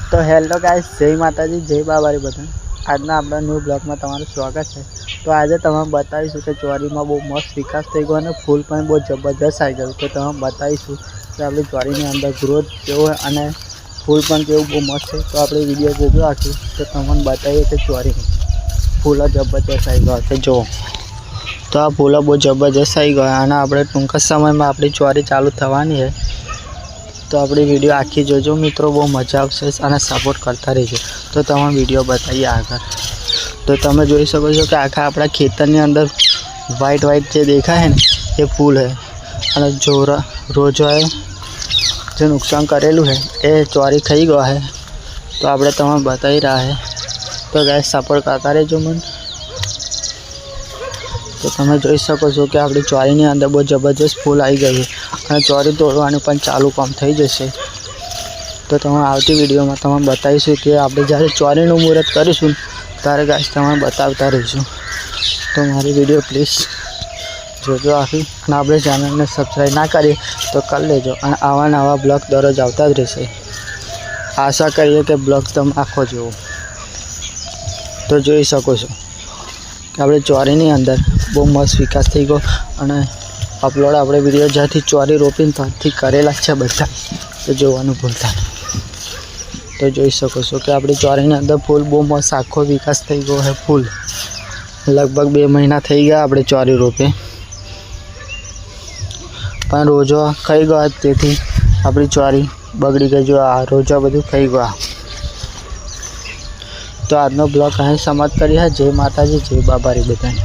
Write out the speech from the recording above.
तो hello guys, जय माताजी जय बाबारी बधाई। आज अपना न्यू ब्लॉग में तमारू स्वागत है। तो आज तमाम बताईशू कि चोरी में बहुत मस्त विकास थई गयो अने फूल पण बहुत जबरदस्त आई गयुं। तो तमाम बताईशू कि आपणी चोरी अंदर ग्रोथ केवो है अने फूल पण केवुं बहुत मस्त है। तो आपणे विडियो जोजो आखी तो तमने बताईए कि चोरी फूल जबरदस्त आई गया है। जो तो आ फूल बहुत जबरदस्त आई गया अने आपणे टूंक समय में आपणी चोरी चालू थवानी है। तो अपनी वीडियो आखी जोजो मित्रों, बहुत मजा आवशे अने सपोर्ट करता रहिजो। तो तमे वीडियो बताइए आगे। तो तमे जोई शको छो कि आखा अपना खेतरनी अंदर व्हाइट व्हाइट जो देखा है ने ये फूल है अने जो रोजोए जो नुकसान करेलू है ये चोरी खाई गया है। तो आपणे तमे बताई रहा है। तो गाइस सपोर्ट करता रहिजो मन। तो तमे जोई शको छो कि आपणी चोरीनी अंदर बहुत जबरदस्त फूल आई गई है और चोरी तोड़वानुं पण चालू काम थई जशे। तो तमे आवती विडियो में तमे बताईशुं कि आपणे ज्यारे चोरीनुं मुहूर्त करीशुं त्यारे गाइस तमे बतावता रहीशुं। तो मारी विडियो प्लीज जोजो आखी अने आपणे चेनल ने सब्सक्राइब ना करी तो कर लेजो अने आवा नवा ब्लॉग दररोज आवता ज रहेशे। आशा करीए कि ब्लॉग तमे आखो जोवो। तो जोई शको छो कि आपणे चोरीनी अंदर बहुत मस्त विकास थई गयो अने अपलोड आपणे विडियो ज्यांथी चोरी रोपीने त्याथी करेला छे बधा। तो जोवानुं भूलता नहीं। तो जोई शको छो कि आपणी चोरीनी अंदर फूल बहुत मस्त आखो विकास थई गयो है। फूल लगभग 2 महीना थई गया आपणे चोरी रोपे पण रोजो खाई गया तेथी आपणी चोरी बगड़ी गई। जो आ रोजा बधुं खाई गया। तो आजनो ब्लॉग अहीं समाप्त करीए। जय माताजी जय बाबारी बधाई।